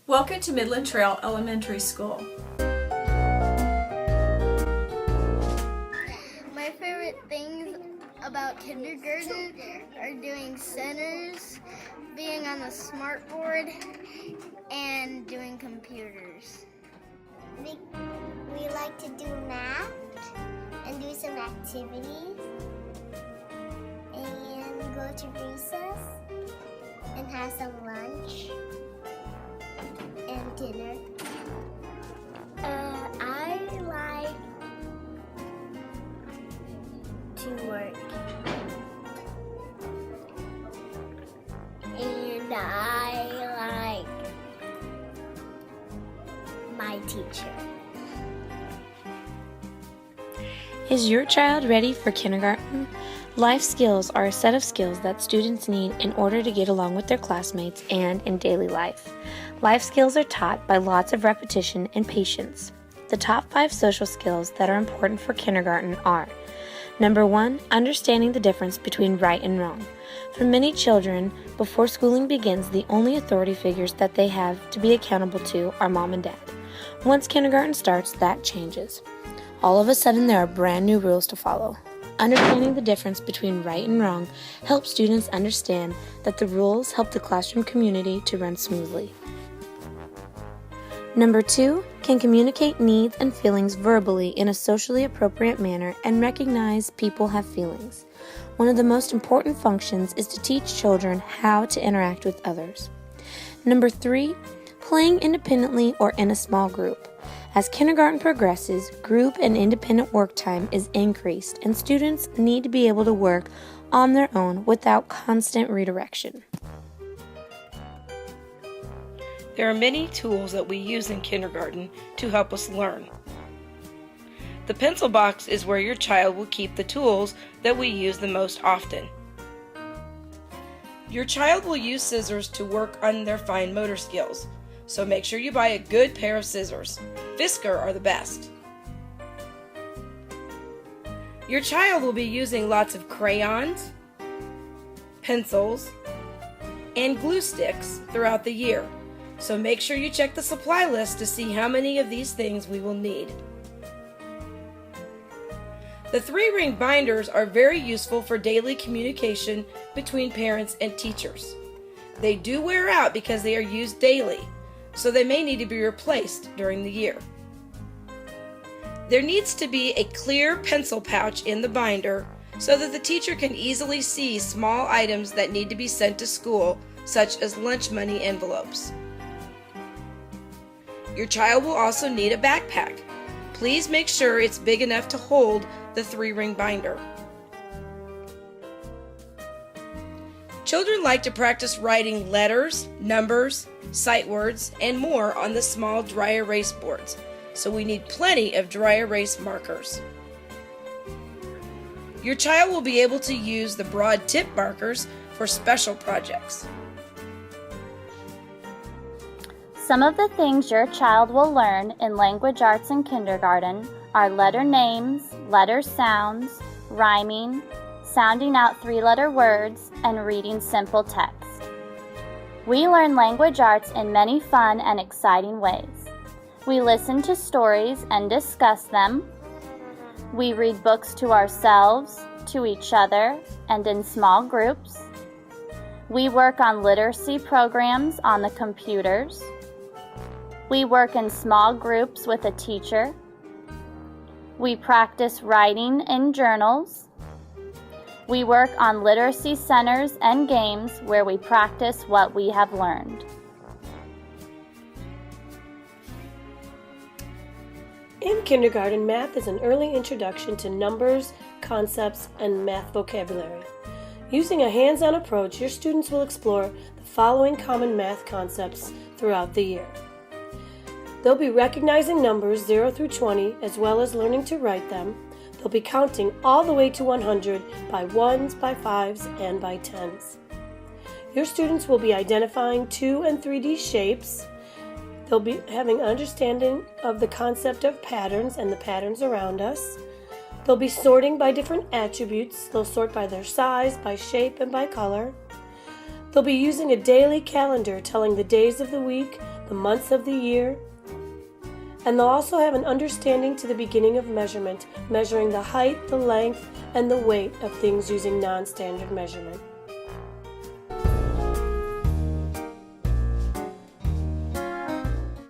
Welcome to Midland Trail Elementary School. My favorite things about kindergarten are doing centers, being on the smart board, and doing computers. We like to do math and do some activities and go to recess and have some lunch and dinner. I like to work and I like my teacher. Is your child ready for kindergarten? Life skills are a set of skills that students need in order to get along with their classmates and in daily life. Life skills are taught by lots of repetition and patience. The top 5 social skills that are important for kindergarten are: Number 1, understanding the difference between right and wrong. For many children, before schooling begins, the only authority figures that they have to be accountable to are mom and dad. Once kindergarten starts, that changes. All of a sudden, there are brand new rules to follow. Understanding the difference between right and wrong helps students understand that the rules help the classroom community to run smoothly. Number 2, can communicate needs and feelings verbally in a socially appropriate manner and recognize people have feelings. One of the most important functions is to teach children how to interact with others. Number 3, playing independently or in a small group. As kindergarten progresses, group and independent work time is increased, and students need to be able to work on their own without constant redirection. There are many tools that we use in kindergarten to help us learn. The pencil box is where your child will keep the tools that we use the most often. Your child will use scissors to work on their fine motor skills, so make sure you buy a good pair of scissors. Fisker are the best. Your child will be using lots of crayons, pencils, and glue sticks throughout the year. So make sure you check the supply list to see how many of these things we will need. The 3-ring binders are very useful for daily communication between parents and teachers. They do wear out because they are used daily, so they may need to be replaced during the year. There needs to be a clear pencil pouch in the binder so that the teacher can easily see small items that need to be sent to school, such as lunch money envelopes. Your child will also need a backpack. Please make sure it's big enough to hold the 3-ring binder. Children like to practice writing letters, numbers, sight words, and more on the small dry erase boards, so we need plenty of dry erase markers. Your child will be able to use the broad tip markers for special projects. Some of the things your child will learn in language arts in kindergarten are letter names, letter sounds, rhyming, sounding out 3-letter words, and reading simple text. We learn language arts in many fun and exciting ways. We listen to stories and discuss them. We read books to ourselves, to each other, and in small groups. We work on literacy programs on the computers. We work in small groups with a teacher. We practice writing in journals. We work on literacy centers and games where we practice what we have learned. In kindergarten, math is an early introduction to numbers, concepts, and math vocabulary. Using a hands-on approach, your students will explore the following common math concepts throughout the year. They'll be recognizing numbers 0 through 20, as well as learning to write them. They'll be counting all the way to 100 by 1s, by 5s, and by 10s. Your students will be identifying 2 and 3D shapes. They'll be having understanding of the concept of patterns and the patterns around us. They'll be sorting by different attributes. They'll sort by their size, by shape, and by color. They'll be using a daily calendar telling the days of the week, the months of the year, and they'll also have an understanding to the beginning of measurement, measuring the height, the length, and the weight of things using non-standard measurement.